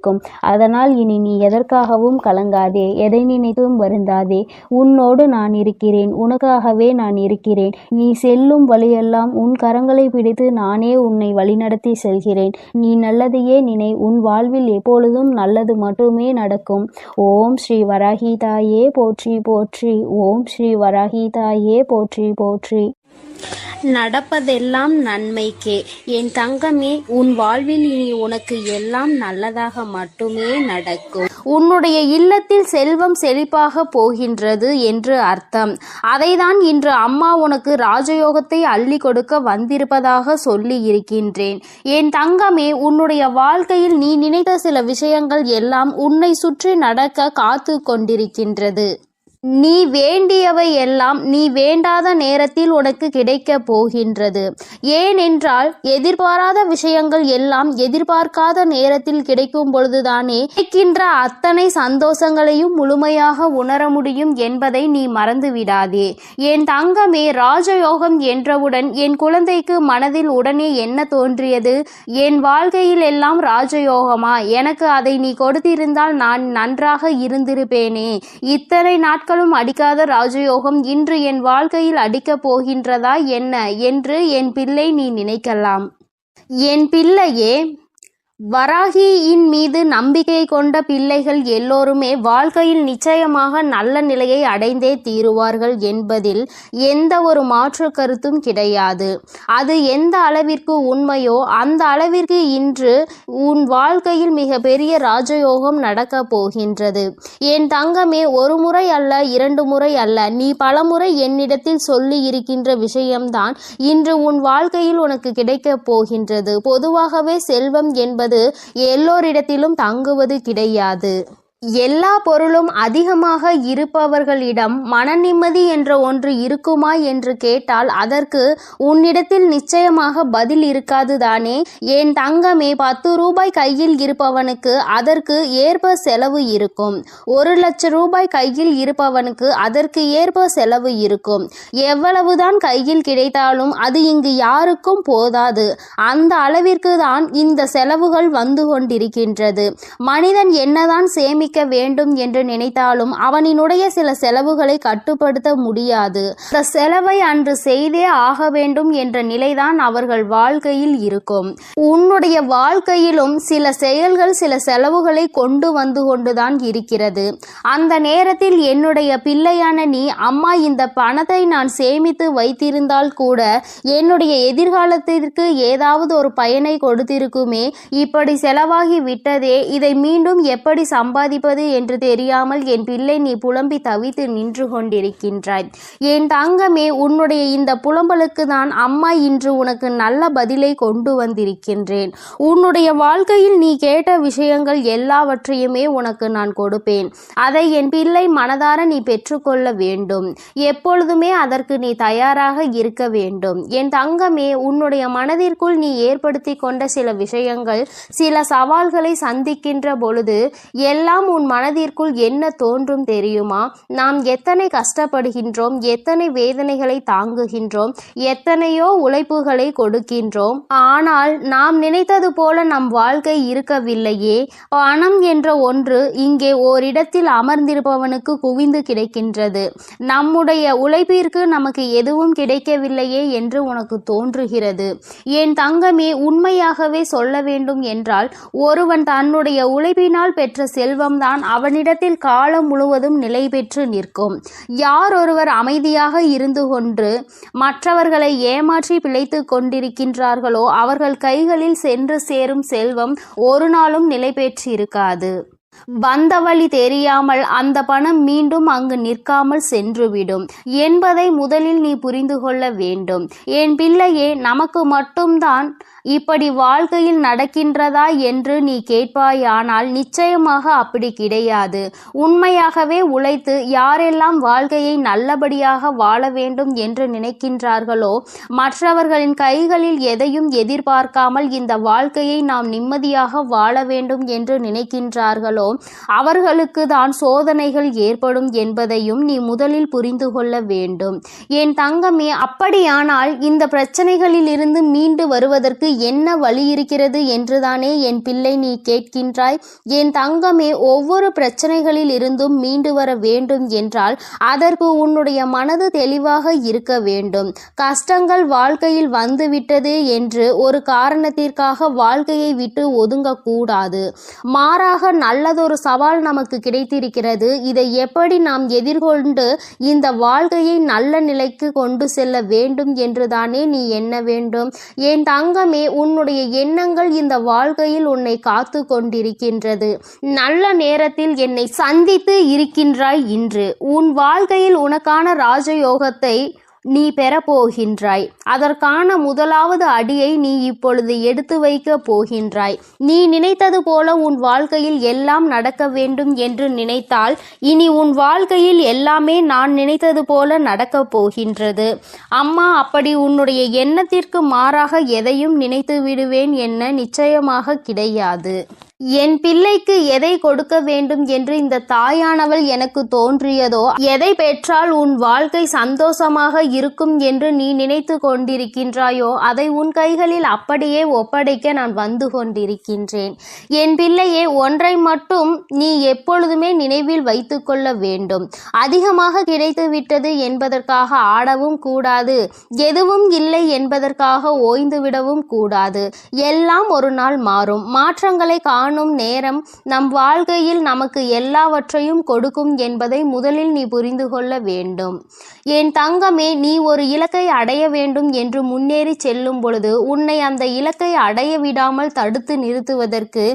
அதனால் இனி நீ எதற்காகவும் கலங்காதே. எதை நினைத்தும் வருந்தாதே. உன்னோடு நான் இருக்கிறேன். உனக்காகவே நான் இருக்கிறேன். நீ செல்லும் வழியெல்லாம் உன் கரங்களை பிடித்து நானே உன்னை வழிநடத்தி செல்கிறேன். நீ நல்லதையே நினை. உன் வாழ்வில் எப்பொழுதும் நல்லது மட்டுமே நடக்கும். ஓம் ஸ்ரீ வராகி தாயே போற்றி போற்றி. ஓம் ஸ்ரீ வராகி தாயே போற்றி போற்றி.
நடப்பதெல்லாம் நன்மைக்கே. என் தங்கமே, உன் வாழ்வில் இனி உனக்கு எல்லாம் நல்லதாக மட்டுமே நடக்கும். உன்னுடைய இல்லத்தில் செல்வம் செழிப்பாக போகின்றது என்று அர்த்தம். அதைதான் இன்று அம்மா உனக்கு ராஜயோகத்தை அள்ளி கொடுக்க வந்திருப்பதாக சொல்லி இருக்கின்றேன். என் தங்கமே, உன்னுடைய வாழ்க்கையில் நீ நினைத்த சில விஷயங்கள் எல்லாம் உன்னை சுற்றி நடக்க காத்து கொண்டிருக்கின்றது. நீ வேண்டியவை எல்லாம் நீ வேண்டாத நேரத்தில் உனக்கு கிடைக்க போகின்றது. ஏனென்றால் எதிர்பாராத விஷயங்கள் எல்லாம் எதிர்பார்க்காத நேரத்தில் கிடைக்கும் பொழுதுதானே கிடைக்கின்ற அத்தனை சந்தோஷங்களையும் முழுமையாக உணர முடியும் என்பதை நீ மறந்துவிடாதே. என் தங்கமே, ராஜயோகம் என்றவுடன் என் குழந்தைக்கு மனதில் உடனே என்ன தோன்றியது? என் வாழ்க்கையில் எல்லாம் ராஜயோகமா? எனக்கு அதை நீ கொடுத்திருந்தால் நான் நன்றாக இருந்திருப்பேனே. இத்தனை நாட்கள் அடிக்காத ராஜயோகம் இன்று என் வாழ்க்கையில் அடிக்கப் போகின்றதா என்ன என்று என் பிள்ளை நீ நினைக்கலாம். என் பிள்ளையே, வராகியின் மீது நம்பிக்கை கொண்ட பிள்ளைகள் எல்லோருமே வாழ்க்கையில் நிச்சயமாக நல்ல நிலையை அடைந்தே தீருவார்கள் என்பதில் எந்த ஒரு மாற்று கருத்தும் கிடையாது. அது எந்த அளவிற்கு உண்மையோ அந்த அளவிற்கு இன்று உன் வாழ்க்கையில் மிக பெரிய ராஜயோகம் நடக்க போகின்றது. என் தங்கமே, ஒரு முறை அல்ல, 2 முறை அல்ல, நீ பலமுறை என்னிடத்தில் சொல்லி இருக்கின்ற விஷயம்தான் இன்று உன் வாழ்க்கையில் உனக்கு கிடைக்கப் போகின்றது. பொதுவாகவே செல்வம் என்பது எல்லோரிடத்திலும் தங்குவது கிடையாது. எல்லா பொருளும் அதிகமாக இருப்பவர்களிடம் மன நிம்மதி என்ற ஒன்று இருக்குமா என்று கேட்டால் அதற்கு உன்னிடத்தில் நிச்சயமாக பதில் இருக்காது தானே. என் தங்கமே, 10 ரூபாய் கையில் இருப்பவனுக்கு அதற்கு ஏற்ப செலவு இருக்கும். 1 லட்சம் ரூபாய் கையில் இருப்பவனுக்கு அதற்கு ஏற்ப செலவு இருக்கும். எவ்வளவுதான் கையில் கிடைத்தாலும் அது இங்கு யாருக்கும் போதாது. அந்த அளவிற்கு தான் இந்த செலவுகள் வந்து கொண்டிருக்கின்றது. மனிதன் என்னதான் சேமிக்க வேண்டும் என்று நினைத்தாலும் அவனினுடைய சில செலவுகளை கட்டுப்படுத்த முடியாது. அந்த செலவை அன்று செய்தே ஆக வேண்டும் என்ற நிலைதான் அவர்கள் வாழ்க்கையில் இருக்கும். உன்னுடைய வாழ்க்கையிலும் சில செயல்கள் சில செலவுகளை கொண்டு வந்து கொண்டுதான் இருக்கிறது. அந்த நேரத்தில் என்னுடைய பிள்ளையான நீ, அம்மா இந்த பணத்தை நான் சேமித்து வைத்திருந்தால் கூட என்னுடைய எதிர்காலத்திற்கு ஏதாவது ஒரு பயனை கொடுத்திருக்குமே, இப்படி செலவாகி விட்டதே, இதை மீண்டும் எப்படி சம்பாதிப்பது என்று தெரியாமல் என் பிள்ளை நீ புலம்பி தவித்து நின்று கொண்டிருக்கின்றாய். என் தங்கமே, உன்னுடைய இந்த புலம்பலுக்கு தான் அம்மா இன்று உனக்கு நல்ல பதிலை கொண்டு வந்திருக்கின்றேன். உன்னுடைய வாழ்க்கையில் நீ கேட்ட விஷயங்கள் எல்லாவற்றையுமே உனக்கு நான் கொடுப்பேன். அதை என் பிள்ளை மனதார நீ பெற்றுக்கொள்ள வேண்டும். எப்பொழுதுமே அதற்கு நீ தயாராக இருக்க வேண்டும். என் தங்கமே, உன்னுடைய மனதிற்குள் நீ ஏற்படுத்தி கொண்ட சில விஷயங்கள் சில சவால்களை சந்திக்கின்ற பொழுது எல்லாம்
உன் மனதிற்குள் என்ன தோன்றும் தெரியுமா? நாம் எத்தனை கஷ்டப்படுகின்றோம், எத்தனை வேதனைகளை தாங்குகின்றோம், எத்தனையோ உழைப்புகளை கொடுக்கின்றோம். ஆனால் நாம் நினைத்தது போல நம் வாழ்க்கை இருக்கவில்லையே. பணம் என்ற ஒன்று இங்கே ஓரிடத்தில் அமர்ந்திருப்பவனுக்கு குவிந்து கிடைக்கின்றது. நம்முடைய உழைப்பிற்கு நமக்கு எதுவும் கிடைக்கவில்லையே என்று உனக்கு தோன்றுகிறது. என் தங்கமே, உண்மையாகவே சொல்ல வேண்டும் என்றால் ஒருவன் தன்னுடைய உழைப்பினால் பெற்ற செல்வம்தான் அவனிடத்தில் காலம் முழுவதும் நிலை பெற்று நிற்கும். யார் ஒருவர் அமைதியாக இருந்து கொண்டு மற்றவர்களை ஏமாற்றி பிழைத்து கொண்டிருக்கின்றார்களோ அவர்கள் கைகளில் சென்று சேரும் செல்வம் ஒரு நாளும் நிலை பெற்றிருக்காது. வந்த வழி தெரியாமல் அந்த பணம் மீண்டும் அங்கு நிற்காமல் சென்றுவிடும் என்பதை முதலில் நீ புரிந்து கொள்ள வேண்டும். என் பிள்ளையே, நமக்கு மட்டும்தான் இப்படி வாழ்க்கையில் நடக்கின்றதா என்று நீ கேட்பாயானால் நிச்சயமாக அப்படி கிடையாது. உண்மையாகவே உழைத்து யாரெல்லாம் வாழ்க்கையை நல்லபடியாக வாழ வேண்டும் என்று நினைக்கின்றார்களோ, மற்றவர்களின் கைகளில் எதையும் எதிர்பார்க்காமல் இந்த வாழ்க்கையை நாம் நிம்மதியாக வாழ வேண்டும் என்று நினைக்கின்றார்களோ அவர்களுக்கு தான் சோதனைகள் ஏற்படும் என்பதையும் நீ முதலில் புரிந்து கொள்ள வேண்டும். என் தங்கமே, அப்படியானால் இந்த பிரச்சனைகளில் இருந்து மீண்டு வருவதற்கு என்ன வழி இருக்கிறது என்றுதானே என் பிள்ளை நீ கேட்கின்றாய். என் தங்கமே, ஒவ்வொரு பிரச்சனைகளில் இருந்தும் மீண்டு வர வேண்டும் என்றால் அதற்கு உன்னுடைய மனது தெளிவாக இருக்க வேண்டும். கஷ்டங்கள் வாழ்க்கையில் வந்துவிட்டது என்று ஒரு காரணத்திற்காக வாழ்க்கையை விட்டு ஒதுங்கக்கூடாது. மாறாக நல்லதொரு சவால் நமக்கு கிடைத்திருக்கிறது. இதை எப்படி நாம் எதிர்கொண்டு இந்த வாழ்க்கையை நல்ல நிலைக்கு கொண்டு செல்ல வேண்டும் என்றுதானே நீ எண்ண வேண்டும். என் தங்கமே, உன்னுடைய எண்ணங்கள் இந்த வாழ்க்கையில் உன்னை காத்து கொண்டிருக்கின்றது. நல்ல நேரத்தில் என்னை சந்தித்து இருக்கின்றாய். இன்று உன் வாழ்க்கையில் உனக்கான ராஜயோகத்தை நீ பெறப்போகின்றாய். அதற்கான முதலாவது அடியை நீ இப்பொழுது எடுத்து வைக்க போகின்றாய். நீ நினைத்தது போல உன் வாழ்க்கையில் எல்லாம் நடக்க வேண்டும் என்று நினைத்தால் இனி உன் வாழ்க்கையில் எல்லாமே நான் நினைத்தது போல நடக்கப் போகின்றது. அம்மா, அப்படி உன்னுடைய எண்ணத்திற்கு மாறாக எதையும் நினைத்து விடுவேன் என்ன நிச்சயமாக கிடையாது. என் பிள்ளைக்கு எதை கொடுக்க வேண்டும் என்று இந்த தாயானவள் எனக்கு தோன்றியதோ, எதை பெற்றால் உன் வாழ்க்கை சந்தோஷமாக இருக்கும் என்று நீ நினைத்து கொண்டிருக்கின்றாயோ அதை உன் கைகளில் அப்படியே ஒப்படைக்க நான் வந்து கொண்டிருக்கின்றேன். என் பிள்ளையே, ஒன்றை மட்டும் நீ எப்பொழுதுமே நினைவில் வைத்து கொள்ள வேண்டும். அதிகமாக கிடைத்து விட்டது என்பதற்காக ஆடவும் கூடாது. எதுவும் இல்லை என்பதற்காக ஓய்ந்து விடவும் கூடாது. எல்லாம் ஒரு நாள் மாறும். மாற்றங்களை காணும் நேரம் நம் வாழ்க்கையில் நமக்கு எல்லாவற்றையும் கொடுக்கும் என்பதை முதலில் நீ புரிந்து கொள்ள வேண்டும். என் தங்கமே, நீ ஒரு இலக்கை அடைய வேண்டும் என்று முன்னேறி செல்லும் பொழுது உன்னை அந்த இலக்கை அடைய விடாமல் தடுத்து நிறுத்துவதற்கு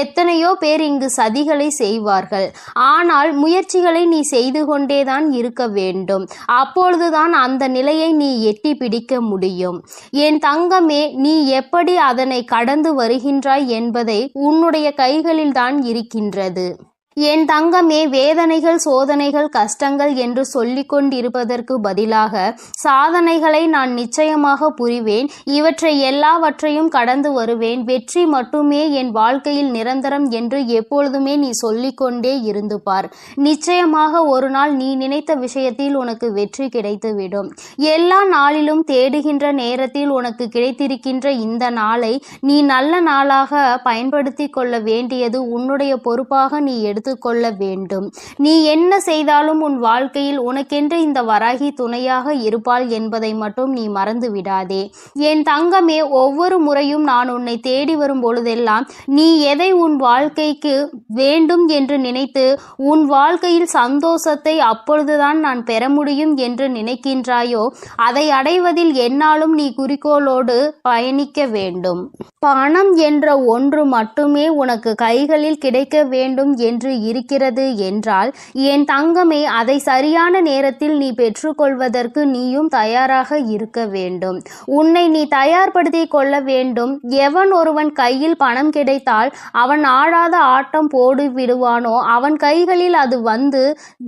எத்தனையோ பேர் இங்கு சதிகளை செய்வார்கள். ஆனால் முயற்சிகளை நீ செய்து கொண்டேதான் இருக்க வேண்டும். அப்பொழுதுதான் அந்த நிலையை நீ எட்டி பிடிக்க முடியும். என் தங்கமே, நீ எப்படி அதனை கடந்து வருகின்றாய் என்பதை உன்னுடைய கைகளில் தான் இருக்கின்றது. என் தங்கமே, வேதனைகள், சோதனைகள், கஷ்டங்கள் என்று சொல்லிக் கொண்டிருப்பதற்கு பதிலாக சாதனைகளை நான் நிச்சயமாக புரிவேன். இவற்றை எல்லாவற்றையும் கடந்து வருவேன். வெற்றி மட்டுமே என் வாழ்க்கையில் நிரந்தரம் என்று எப்பொழுதுமே நீ சொல்லிக்கொண்டே இருந்து பார். நிச்சயமாக ஒரு நாள் நீ நினைத்த விஷயத்தில் உனக்கு வெற்றி கிடைத்துவிடும். எல்லா நாளிலும் தேடுகின்ற நேரத்தில் உனக்கு கிடைத்திருக்கின்ற இந்த நாளை நீ நல்ல நாளாக பயன்படுத்தி கொள்ள வேண்டியது உன்னுடைய பொறுப்பாக நீ கொள்ள வேண்டும். நீ என்ன செய்தாலும் உன் வாழ்க்கையில் உனக்கென்று இந்த வராகி துணையாக இருப்பாள் என்பதை மட்டும் நீ மறந்து விடாதே. என் தங்கமே, ஒவ்வொரு முறையும் நான் உன்னை தேடி வரும் பொழுதெல்லாம் நீ எதை உன் வாழ்க்கைக்கு வேண்டும் என்று நினைத்து உன் வாழ்க்கையில் சந்தோஷத்தை அப்பொழுதுதான் நான் பெற முடியும் என்று நினைக்கின்றாயோ அதை அடைவதில் என்னாலும் நீ குறிக்கோளோடு பயணிக்க வேண்டும். பணம் என்ற ஒன்று மட்டுமே உனக்கு கைகளில் கிடைக்க வேண்டும் என்று இருக்கிறது என்றால் என் தங்கமே, அதை சரியான நேரத்தில் நீ பெற்றுக்கொள்வதற்கு நீயும் தயாராக இருக்க வேண்டும். உன்னை நீ தயார்படுத்தி கொள்ள வேண்டும். எவன் ஒருவன் கையில் பணம் கிடைத்தால் அவன் ஆடாத ஆட்டம் போடு விடுவானோ அவன் கைகளில் அது வந்து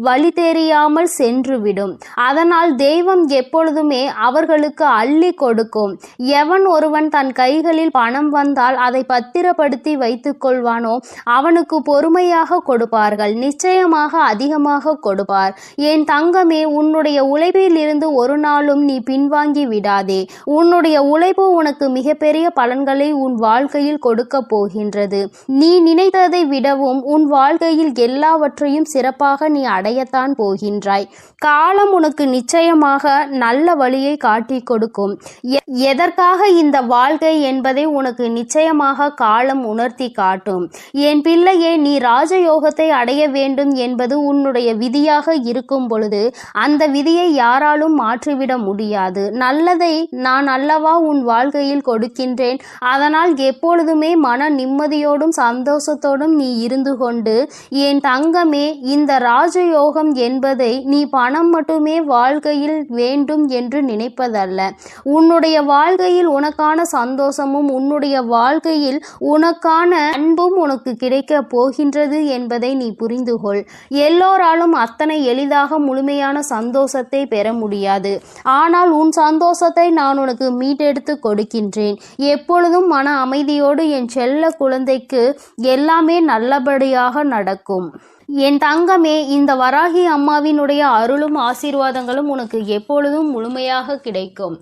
வழி தெரியாமல் சென்றுவிடும். அதனால் தெய்வம் எப்பொழுதுமே அவர்களுக்கு அள்ளி கொடுக்கும். எவன் ஒருவன் தன் கைகளில் பணம் வந்தால் அதை பத்திரப்படுத்தி வைத்துக் கொள்வானோ அவனுக்கு பொறுமையாக கொடுப்பார்கள், நிச்சயமாக அதிகமாக கொடுப்பார். என் தங்கமே, உன்னுடைய உழைப்பில் இருந்து ஒரு நாளும் நீ பின்வாங்கி விடாதே. உன்னுடைய உழைப்பு உனக்கு மிகப்பெரிய பலன்களை உன் வாழ்க்கையில் கொடுக்க போகின்றது. நீ நினைத்ததை விடவும் உன் வாழ்க்கையில் எல்லாவற்றையும் சிறப்பாக நீ அடையத்தான் போகின்றாய். காலம் உனக்கு நிச்சயமாக நல்ல வழியை காட்டி கொடுக்கும். எதற்காக இந்த வாழ்க்கை என்பதை உனக்கு நிச்சயமாக காலம் உணர்த்தி காட்டும். என் பிள்ளையே, நீ ராஜயோகத்தை அடைய வேண்டும் என்பது உன்னுடைய விதியாக இருக்கும் பொழுது அந்த விதியை யாராலும் மாற்றிவிட முடியாது. நல்லதை நான் அல்லவா உன் வாழ்க்கையில் கொடுக்கின்றேன். அதனால் எப்பொழுதுமே மன நிம்மதியோடும் சந்தோஷத்தோடும் நீ இருந்து கொண்டு, என் தங்கமே, இந்த ராஜயோகம் என்பதை நீ பணம் மட்டுமே வாழ்க்கையில் வேண்டும் என்று நினைப்பதல்ல. உன்னுடைய வாழ்க்கையில் உனக்கான சந்தோஷமும் உன்னுடைய வாழ்க்கையில் உனக்கான அன்பும் உனக்கு கிடைக்க போகின்றது என்பதை நீ புரிந்து கொள். எல்லோராலும் அத்தனை எளிதாக முழுமையான சந்தோஷத்தை பெற முடியாது. ஆனால் உன் சந்தோஷத்தை நான் உனக்கு மீட்டெடுத்து கொடுக்கின்றேன். எப்பொழுதும் மன அமைதியோடு என் செல்ல குழந்தைக்கு எல்லாமே நல்லபடியாக நடக்கும். என் தங்கமே, இந்த வராகி அம்மாவினுடைய அருளும் ஆசீர்வாதங்களும் உனக்கு எப்பொழுதும் முழுமையாக கிடைக்கும்.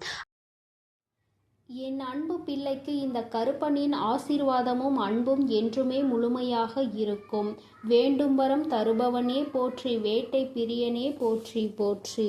என் அன்பு பிள்ளைக்கு இந்த கருப்பனின் ஆசீர்வாதமும் அன்பும் என்றுமே முழுமையாக இருக்கும். வேண்டும் வரம் தருபவனே போற்றி, வேட்டை பிரியனே போற்றி போற்றி.